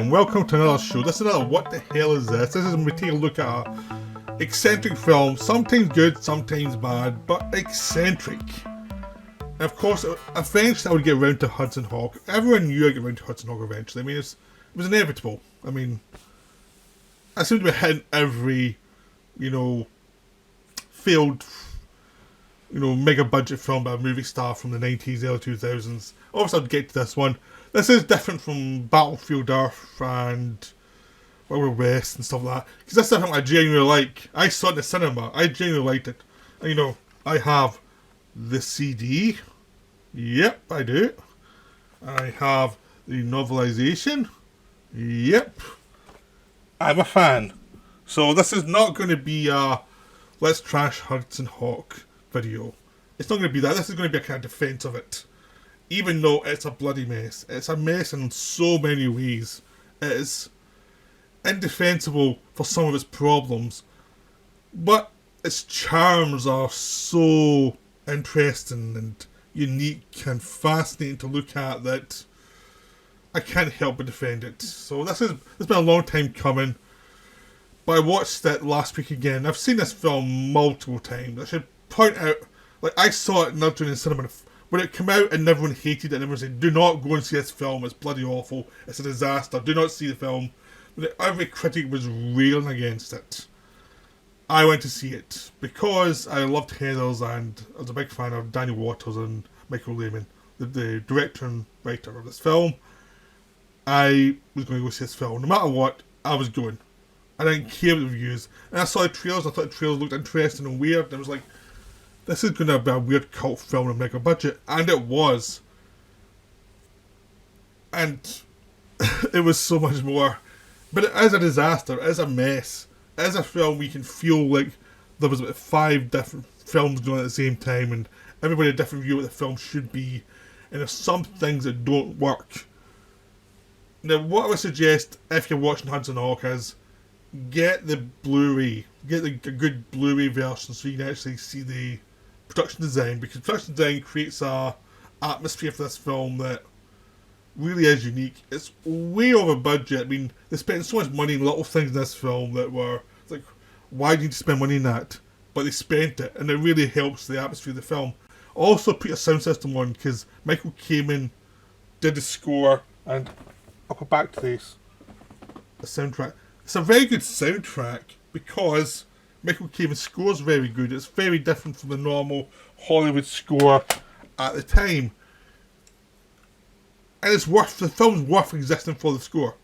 and welcome to another show. This is another What the Hell Is This? This is when we take a look at a eccentric film, sometimes good, sometimes bad, but eccentric. And of course, eventually I would get around to Hudson Hawk. Everyone knew I'd get around to Hudson Hawk eventually. I mean, it was inevitable. I mean, I seem to be hitting every, failed, mega budget film by a movie star from the 90s, early 2000s. Obviously, I'd get to this one. This is different from Battlefield Earth and Wild West and stuff like that. Because that's something I genuinely like. I saw it in the cinema. I genuinely liked it. And, I have the CD. Yep, I do. I have the novelization. Yep. I'm a fan. So this is not going to be a Let's Trash Hudson Hawk video. It's not going to be that. This is going to be a kind of defense of it. Even though it's a bloody mess. It's a mess in so many ways. It is indefensible for some of its problems. But its charms are so interesting and unique and fascinating to look at that I can't help but defend it. So it's been a long time coming. But I watched it last week again. I've seen this film multiple times. I should point out, I saw it not during the cinema. When it came out and everyone hated it and everyone said, do not go and see this film, it's bloody awful, it's a disaster, do not see the film. But every critic was railing against it. I went to see it because I loved Heathers and I was a big fan of Daniel Waters and Michael Lehman, the director and writer of this film. I was going to go see this film. No matter what, I was going. I didn't care about the reviews. And I saw the trailers, I thought the trailers looked interesting and weird, and I was like, this is going to be a weird cult film on a mega budget. And it was. And it was so much more. But it is a disaster. It is a mess. It is a film we can feel like there was about 5 different films going at the same time. And everybody had a different view of what the film should be. And there's some things that don't work. Now, what I would suggest if you're watching Hudson Hawk is get the Blu-ray. Get a good Blu-ray version so you can actually see the production design, because production design creates a atmosphere for this film that really is unique. It's way over budget. I mean, they spent so much money in little things in this film that were like, why do you need to spend money on that? But they spent it, and it really helps the atmosphere of the film. Also put a sound system on, because Michael Kamen did the score, and I'll go back to this. The soundtrack. It's a very good soundtrack because Michael Kamen's score is very good. It's very different from the normal Hollywood score at the time. And the film's worth existing for the score.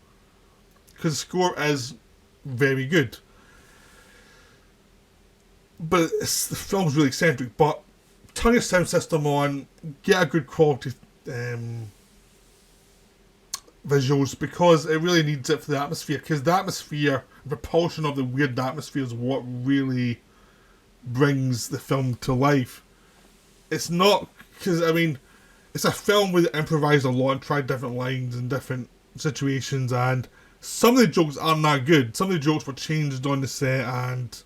Because the score is very good. But the film's really eccentric. But turn your sound system on, get a good quality visuals, because it really needs it for the atmosphere, because the atmosphere, the propulsion of the weird atmosphere is what really brings the film to life. It's not, because it's a film where they improvised a lot and tried different lines and different situations, and some of the jokes aren't that good. Some of the jokes were changed on the set, and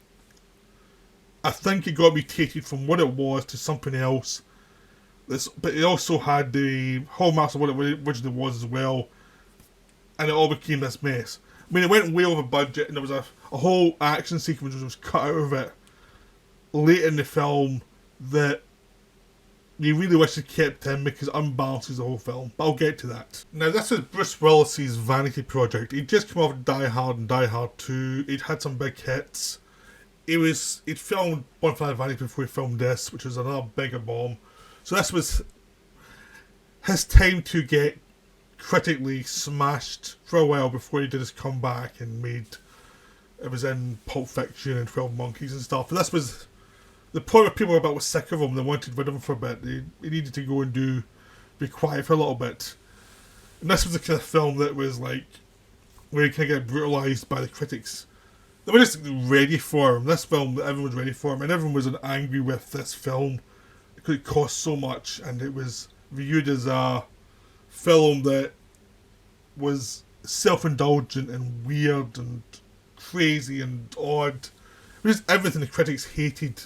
I think it got mutated from what it was to something else. But it also had the hallmarks of what it originally was as well. And it all became this mess. I mean, it went way over budget, and there was a whole action sequence which was cut out of it late in the film that you really wish it kept in, because it unbalances the whole film. But I'll get to that. Now, this is Bruce Willis's vanity project. He'd just come off Die Hard and Die Hard 2. He'd had some big hits. He'd filmed Bonfire of Vanity before he filmed this, which was another bigger bomb. So this was his time to get critically smashed for a while before he did his comeback and it was in Pulp Fiction and 12 Monkeys and stuff. But this was the point where people were sick of him. They wanted rid of him for a bit. He needed to go and be quiet for a little bit. And this was the kind of film that was like, where he kind of get brutalised by the critics. They were just ready for him. This film, everyone was ready for him, and everyone was angry with this film because it cost so much, and it was viewed as a film that was self-indulgent and weird and crazy and odd. It was everything the critics hated,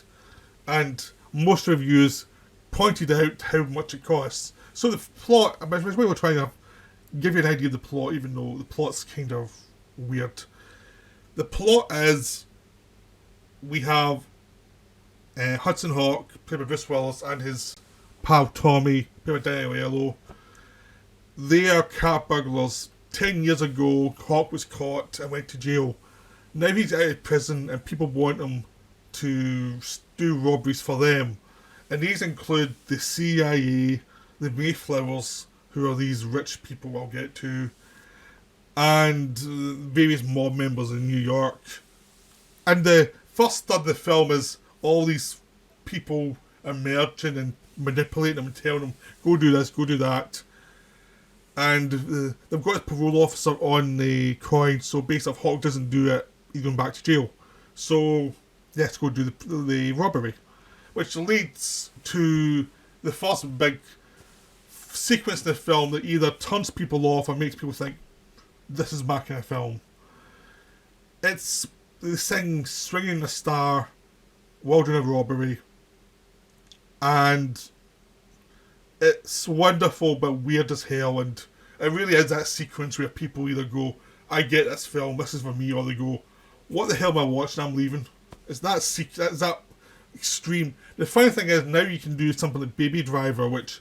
and most reviews pointed out how much it costs. So the plot, basically we're trying to give you an idea of the plot, even though the plot's kind of weird. The plot is we have Hudson Hawk, played by Bruce Willis, and his pal Tommy, played by Danny Aiello. They are car burglars. 10 years ago, Hawk was caught and went to jail. Now he's out of prison and people want him to do robberies for them. And these include the CIA, the Mayflowers, who are these rich people I'll get to, and various mob members in New York. And the first third of the film is all these people emerging and manipulating them and telling them, go do this, go do that. And they've got a parole officer on the coin, so basically if Hawk doesn't do it, he's going back to jail. So, let's go do the robbery. Which leads to the first big sequence in the film that either turns people off or makes people think, this is my kind of film. It's the thing swinging the star while doing a robbery. And it's wonderful but weird as hell, and it really is that sequence where people either go, I get this film, this is for me, or they go, what the hell am I watching, I'm leaving. It's that extreme. The funny thing is, now you can do something like Baby Driver, which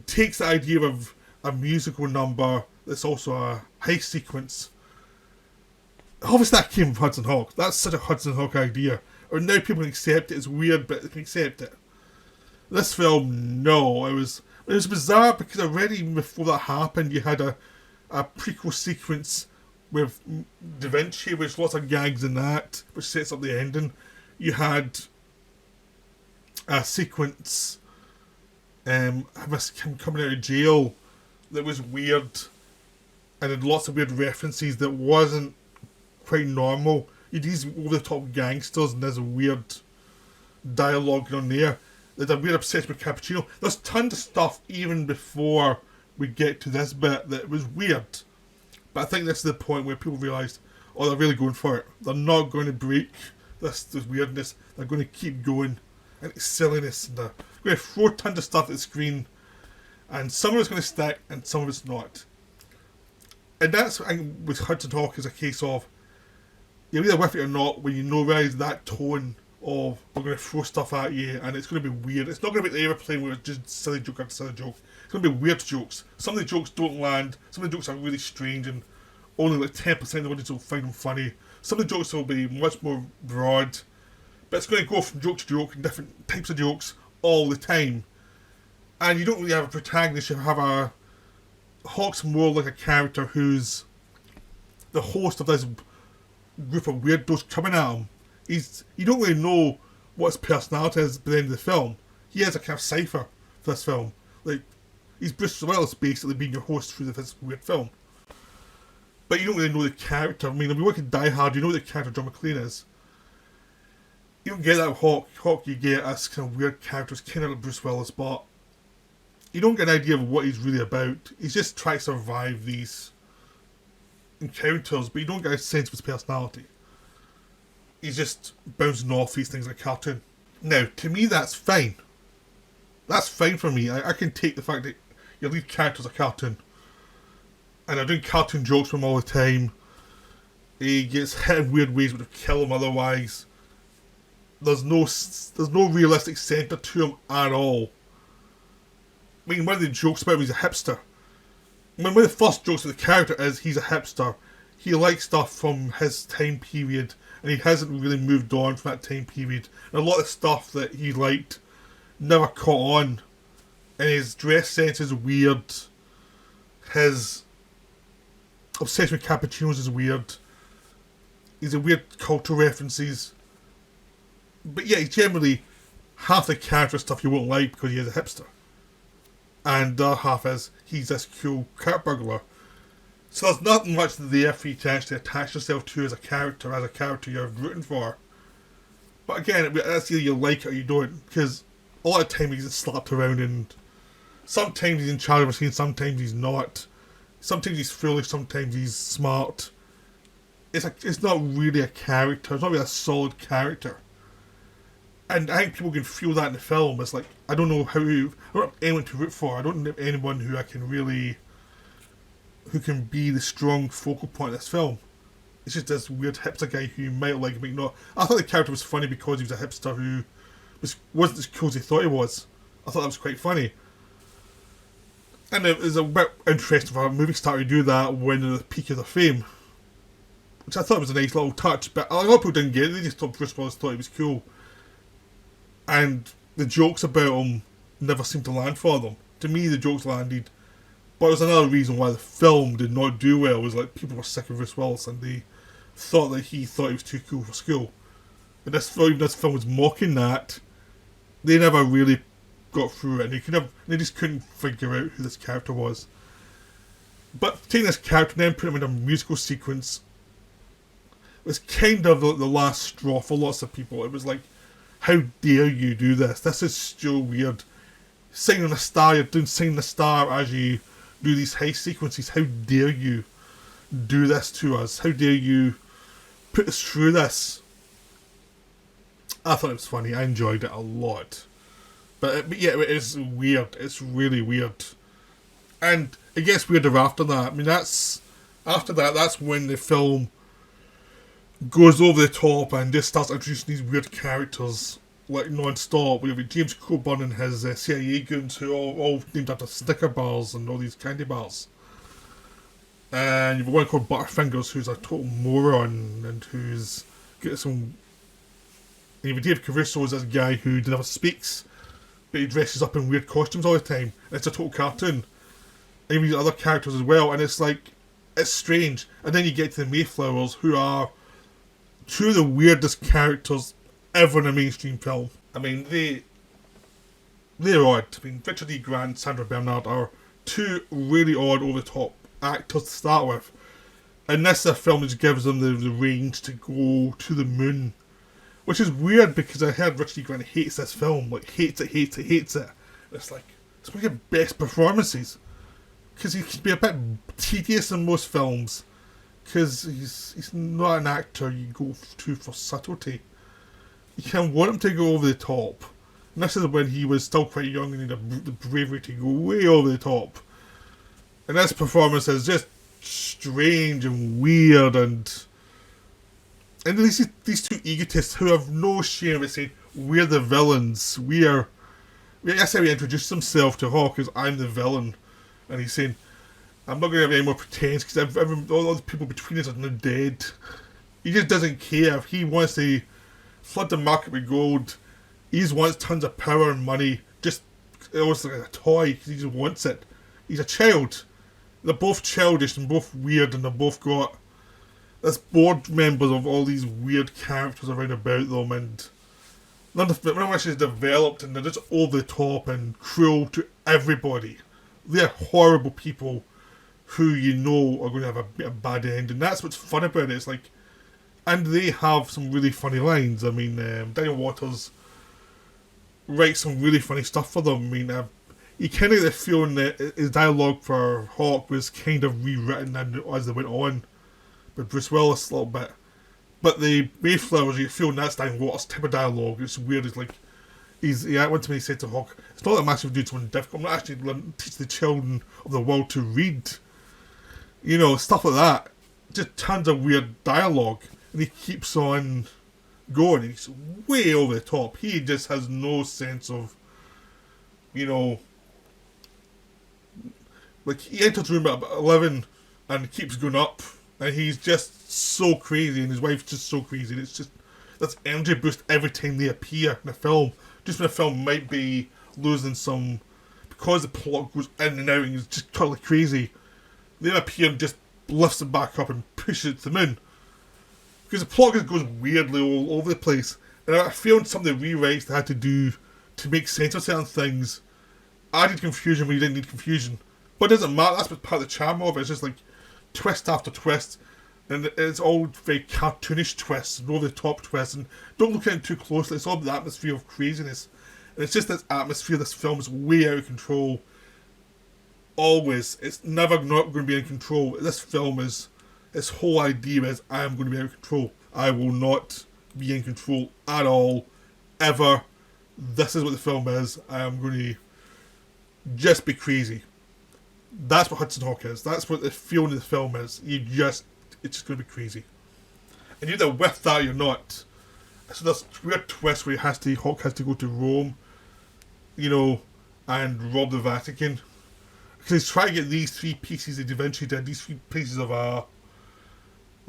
takes the idea of a musical number that's also a heist sequence. Obviously that came from Hudson Hawk. That's such a Hudson Hawk idea. Or now people can accept it. It's weird, but they can accept it. This film, no. It was bizarre because already before that happened, you had a prequel sequence with Da Vinci, which lots of gags in that, which sets up the ending. You had a sequence of him coming out of jail that was weird and had lots of weird references that wasn't quite normal. You had these over-the-top gangsters and there's a weird dialogue on there. There's a weird obsession with cappuccino. There's tons of stuff even before we get to this bit that was weird. But I think this is the point where people realised, oh, they're really going for it. They're not going to break this weirdness. They're going to keep going. And it's silliness. And they're going to throw tons of stuff at the screen. And some of it's going to stick and some of it's not. And that's, I think, with Hudson Hawk is a case of, you're either with it or not, when you realise that tone of, we're going to throw stuff at you and it's going to be weird. It's not going to be the airplane where it's just silly joke after silly joke. It's going to be weird jokes. Some of the jokes don't land. Some of the jokes are really strange and only like 10% of the audience will find them funny. Some of the jokes will be much more broad. But it's going to go from joke to joke and different types of jokes all the time. And you don't really have a protagonist. You have a... Hawk's more like a character who's the host of this group of weirdos coming at him. You don't really know what his personality is by the end of the film. He has a kind of cipher for this film. Like, he's Bruce Willis basically being your host through this weird film. But you don't really know the character. I mean, if you work at Die Hard, you know what the character John McClane is. You don't get that with Hawk. Hawk, you get this kind of weird character. It's kind of like Bruce Willis, but you don't get an idea of what he's really about. He's just trying to survive these encounters, but you don't get a sense of his personality. He's just bouncing off these things like a cartoon. Now, to me, that's fine. That's fine for me. I can take the fact that your lead character's a cartoon. And they're doing cartoon jokes from him all the time. He gets hit in weird ways which would kill him otherwise. There's no realistic centre to him at all. I mean, one of the jokes about him, he's a hipster. I mean, one of the first jokes of the character is he's a hipster. He likes stuff from his time period, and he hasn't really moved on from that time period. And a lot of stuff that he liked never caught on. And his dress sense is weird. His obsession with cappuccinos is weird. He's a weird cultural references. But yeah, he's generally half the character stuff you won't like because he is a hipster. And the other half is he's this cool car burglar. So there's nothing much there for you to actually attach yourself to as a character you're rooting for. But again, that's either you like it or you don't, because a lot of time he's just slapped around and sometimes he's in charge of a scene, sometimes he's not. Sometimes he's foolish, sometimes he's smart. It's not really a character, it's not really a solid character. And I think people can feel that in the film. It's like, I don't know how, I don't have anyone to root for. I don't have anyone who I can really, who can be the strong focal point of this film. It's just this weird hipster guy who you might like, might not. I thought the character was funny because he was a hipster who wasn't as cool as he thought he was. I thought that was quite funny. And it was a bit interesting for a movie star to do that when they're at the peak of their fame. Which I thought was a nice little touch, but a lot of people didn't get it. They just thought Bruce Willis thought he was cool. And the jokes about him never seemed to land for them. To me, the jokes landed. But it was another reason why the film did not do well. It was like people were sick of Bruce Willis and they thought that he thought he was too cool for school. And this film was mocking that. They never really got through it, and they just couldn't figure out who this character was. But taking this character and then putting him in a musical sequence was kind of the last straw for lots of people. It was like, how dare you do this? This is still weird. Singing on a star, you're doing Singing the Star as you do these heist sequences. How dare you do this to us? How dare you put us through this? I thought it was funny. I enjoyed it a lot. But yeah, it is weird. It's really weird. And it gets weirder after that. I mean, that's when the film goes over the top and just starts introducing these weird characters like non-stop. We have James Coburn and his CIA goons who are all named after Snicker bars and all these candy bars. And you've got one called Butterfingers who's a total moron and who's got some... And you've Dave Caruso as this guy who never speaks, but he dresses up in weird costumes all the time. And it's a total cartoon. And you've got other characters as well, and it's like, it's strange. And then you get to the Mayflowers, who are two of the weirdest characters ever in a mainstream film. I mean, they're odd. I mean, Richard E. Grant and Sandra Bernhard are two really odd, over-the-top actors to start with. And this is a film that gives them the range to go to the moon. Which is weird because I heard Richard E. Grant hates this film. Like, hates it. It's like, it's one of your best performances. Because he can be a bit tedious in most films. Because he's not an actor you go to for subtlety. You can't want him to go over the top. And this is when he was still quite young and he had the bravery to go way over the top. And this performance is just strange and weird and these two egotists who have no shame of saying, we're the villains. That's how he introduced himself to Hawk, as I'm the villain. And he's saying, I'm not going to have any more pretense because all the people between us are now dead. He just doesn't care. He wants to flood the market with gold. He just wants tons of power and money. Just almost like a toy because he just wants it. He's a child. They're both childish and both weird, and they've both got this board members of all these weird characters around about them, and none of which is developed, and they're just over the top and cruel to everybody. They're horrible people who you know are going to have a bad end, and that's what's fun about it. It's like, and they have some really funny lines. I mean, Daniel Waters writes some really funny stuff for them. I mean, you kind of get the feeling that his dialogue for Hawk was kind of rewritten as they went on, with Bruce Willis a little bit. But the Mayflowers, you feel that's Daniel Waters' type of dialogue. It's weird. It's like, one time he said to Hawk, it's not that I'm actually doing something difficult. I'm not actually teaching the children of the world to read. You know, stuff like that. Just tons of weird dialogue. And he keeps on going. He's way over the top. He just has no sense of, you know, like, he enters the room at about 11 and keeps going up. And he's just so crazy, and his wife's just so crazy. And it's just, that's energy boost every time they appear in a film. Just when a film might be losing some, because the plot goes in and out and it's just totally crazy, they appear and just lifts it back up and pushes it to the moon. Because the plot just goes weirdly all over the place. And I feel some of the rewrites they had to do to make sense of certain things added confusion when you didn't need confusion. But it doesn't matter, that's part of the charm of it. It's just like twist after twist, and it's all very cartoonish twists and over the top twists, and don't look at it too closely. It's all the atmosphere of craziness, and it's just this atmosphere. This film is way out of control. Always, it's never not going to be in control. This film is, its whole idea is, I am going to be out of control. I will not be in control at all, whatever, this is what the film is, I am going to just be crazy. That's what Hudson Hawk is. That's what the feeling of the film is. It's just going to be crazy. And either with that or you're not. So there's weird twist where Hawk has to go to Rome, and rob the Vatican. Because he's trying to get these 3 pieces that Da Vinci did, these 3 pieces of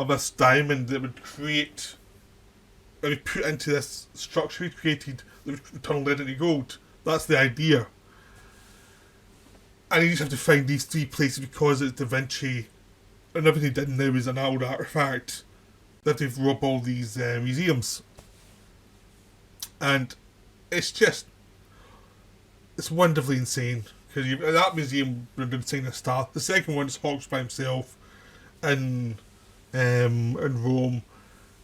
this diamond that would create, and he put into this structure he created that would turn lead into gold. That's the idea. And you just have to find these 3 places because it's Da Vinci, and everything he did now is an old artifact. They have to rob all these museums. And it's wonderfully insane. Because that museum would have been insane at the start. The second one is Hawks by himself in Rome.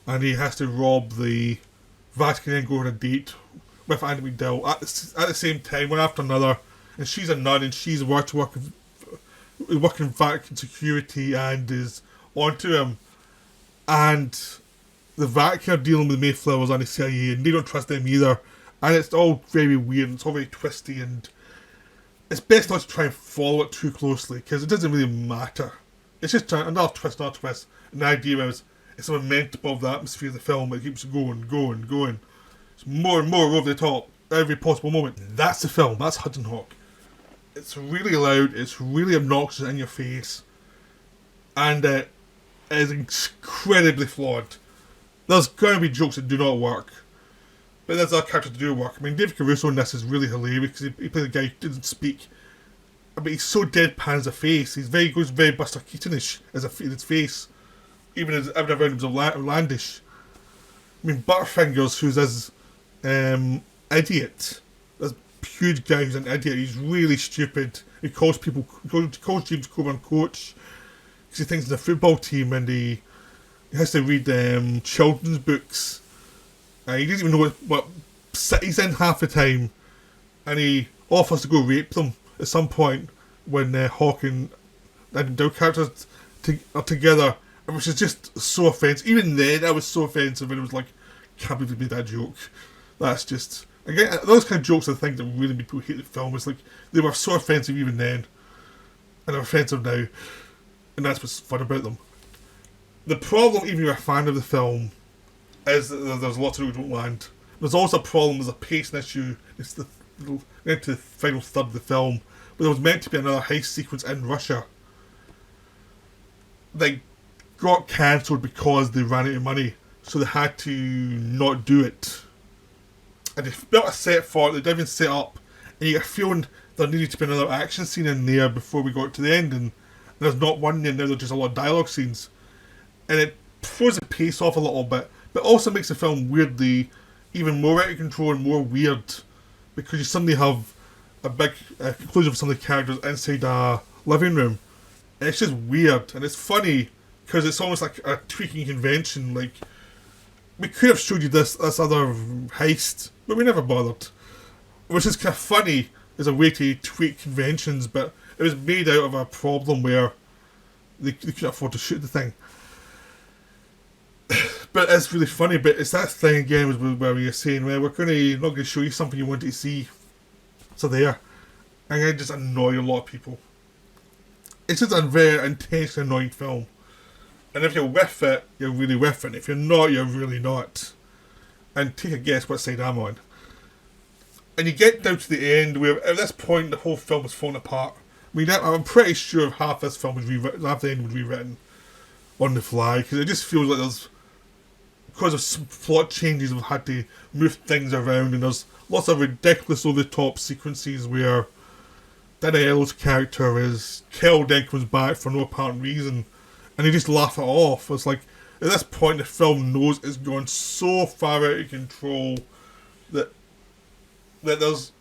And he has to rob the Vatican and go on a date with Andy McDowell at the same time, one after another. And she's a nun and she's working Vatican security and is onto him. And the Vatican are dealing with Mayflowers and the CIA, and they don't trust them either. And it's all very weird, it's all very twisty, and it's best not to try and follow it too closely, because it doesn't really matter. It's just another twist. And the idea is, it's a momentum of the atmosphere of the film, it keeps going. It's more and more over the top, every possible moment. That's the film, that's Hudson Hawk. It's really loud, it's really obnoxious in your face, and it is incredibly flawed. There's going to be jokes that do not work, but there's other characters that do work. I mean, David Caruso in this is really hilarious because he plays a guy who doesn't speak, but he's so deadpan as a face. He goes very Buster Keaton-ish in his face, even as everything around him is outlandish. I mean, Butterfingers, who's this idiot, this huge guy who's an idiot. He's really stupid. He calls James Coburn coach because he thinks he's a football team, and he has to read children's books. He doesn't even know what city's in half the time, and he offers to go rape them at some point when Hawk and Dow characters are together, which is just so offensive. Even then, that was so offensive, and it was like, can't believe they made that joke. That's just, again, those kind of jokes are the things that really made people hate the film. It's like, they were so offensive even then, and they're offensive now, and that's what's fun about them. The problem, even if you're a fan of the film, is that there's lots of it that don't land. There's also a problem, there's a pacing issue. It's into the final third of the film, but there was meant to be another heist sequence in Russia. They got cancelled because they ran out of money, so they had to not do it. And they built a set for it, they didn't even set up, and you get a feeling there needed to be another action scene in there before we got to the end, and there's not one there now, there's just a lot of dialogue scenes. And it throws the pace off a little bit, but also makes the film weirdly even more out of control and more weird, because you suddenly have a big conclusion of some of the characters inside a living room. And it's just weird, and it's funny, because it's almost like a tweaking convention. Like, we could have showed you this other heist, but we never bothered. Which is kind of funny as a way to tweak conventions, but it was made out of a problem where they couldn't afford to shoot the thing. But it's really funny, but it's that thing again where we are saying, well, we're not going to show you something you want to see. So there. And it just annoy a lot of people. It's just a very intensely annoying film. And if you're with it, you're really with it. If you're not, you're really not. And take a guess what side I'm on. And you get down to the end where at this point the whole film is falling apart. I mean, I'm pretty sure half this film was rewritten, half the end was rewritten on the fly, because it just feels like there's, because of some plot changes, we've had to move things around, and there's lots of ridiculous over-the-top sequences where Danielle's character is killed and comes back for no apparent reason, and they just laugh it off. It's like, at this point the film knows it's gone so far out of control that there's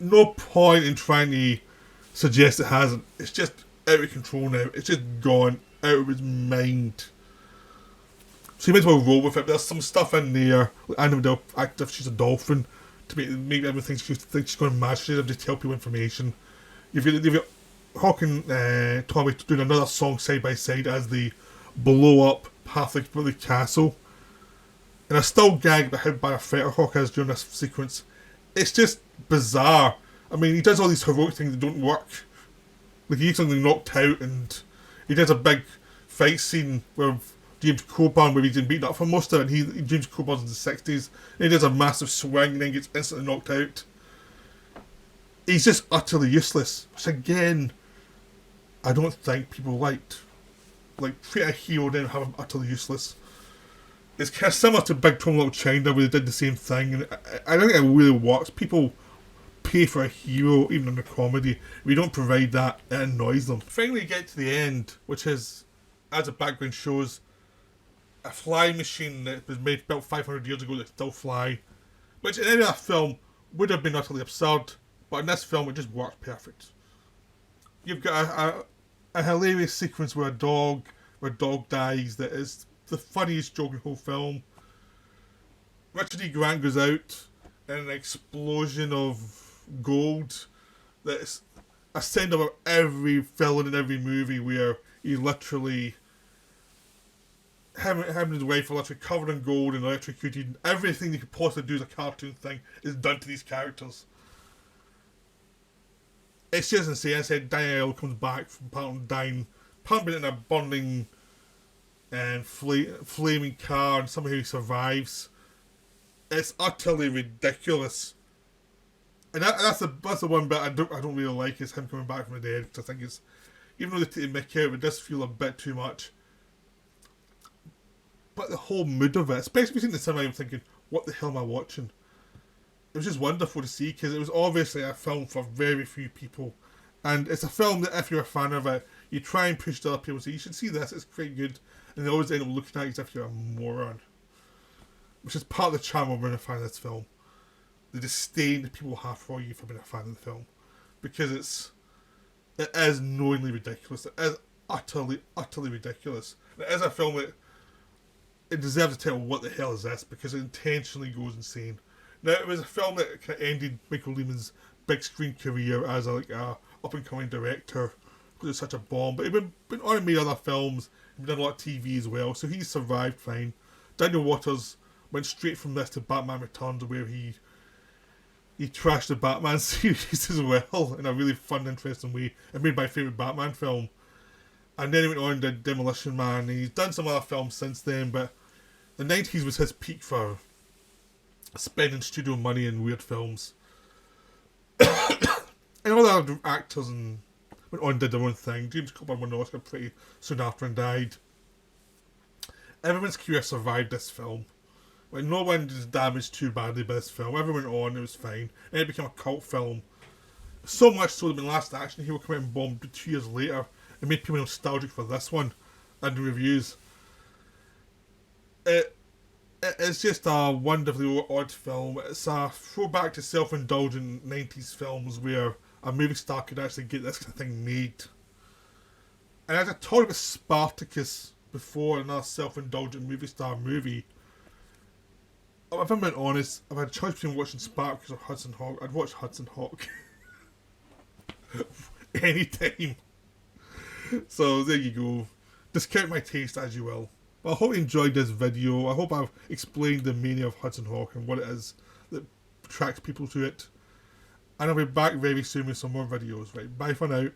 no point in trying to suggest it hasn't. It's just out of control now. It's just gone out of its mind. So you might as well roll with it. There's some stuff in there, like Anna Vidal act if she's a dolphin, to make everyone think she's going to match. She doesn't have to tell people information. You've got Hawk and Tommy doing another song side by side as they blow up half the castle. And I still gag about how bad a fighter Hawk is during this sequence. It's just bizarre. I mean, he does all these heroic things that don't work. Like, he gets something knocked out, and he does a big fight scene with James Coburn where he's been beaten up for most of it. And James Coburn's in the 60s, and he does a massive swing and then gets instantly knocked out. He's just utterly useless, which again, I don't think people liked. Like, create a hero then have him utterly useless. It's kind of similar to Big Trouble in Little China where they did the same thing, and I don't think it really works. People pay for a hero, even in a comedy. If you don't provide that, it annoys them. Finally, you get to the end, which is, as the background shows, a flying machine that was built 500 years ago that still fly, which in any other film would have been utterly absurd, but in this film it just works perfect. You've got a hilarious sequence where a dog dies that is the funniest joke in the whole film. Richard E. Grant goes out in an explosion of gold that's a send of every villain in every movie where he literally him and his wife are literally covered in gold and electrocuted, and everything they could possibly do as a cartoon thing is done to these characters. It's just insane. I said Danielle comes back from Palm dying, pumping in a burning and flaming car, and somehow he survives. It's utterly ridiculous. And that's the one bit I don't really like, is him coming back from the dead, because I think it's, even though they take the mick out, it does feel a bit too much. But the whole mood of it, especially between the cinema, I'm thinking, what the hell am I watching? It was just wonderful to see, because it was obviously a film for very few people. And it's a film that if you're a fan of it, you try and push to other people and say, you should see this, it's quite good. And they always end up looking at you as if you're a moron. Which is part of the charm of being a fan of this film. The disdain that people have for you for being a fan of the film. Because it is knowingly ridiculous. It is utterly, utterly ridiculous. It is a film that it deserves to tell what the hell is this, because it intentionally goes insane. Now, it was a film that kind of ended Michael Lehmann's big screen career as a up and coming director, because it's such a bomb. But he'd been on and made other films, he'd done a lot of TV as well, so he survived fine. Daniel Waters went straight from this to Batman Returns, where he trashed the Batman series as well in a really fun, interesting way. It made my favourite Batman film. And then he went on and did Demolition Man, and he's done some other films since then, but the 90s was his peak for spending studio money in weird films. And all the other actors and went on and did their own thing. James Coburn won an Oscar pretty soon after and died. Everyone's career survived this film. Like, no one was damaged too badly by this film. Everyone went on, it was fine. And it became a cult film. So much so that when Last Action Hero came out and bombed 2 years later, it made people nostalgic for this one and the reviews. It's just a wonderfully odd film. It's a throwback to self-indulgent 90s films where a movie star could actually get this kind of thing made. And as I talked about Spartacus before, another self-indulgent movie star movie, if I'm being honest, if I had a choice between watching Spartacus or Hudson Hawk, I'd watch Hudson Hawk. Anytime. So there you go. Discount my taste as you will. But I hope you enjoyed this video. I hope I've explained the mania of Hudson Hawk and what it is that attracts people to it. And I'll be back very soon with some more videos. Right, bye for now.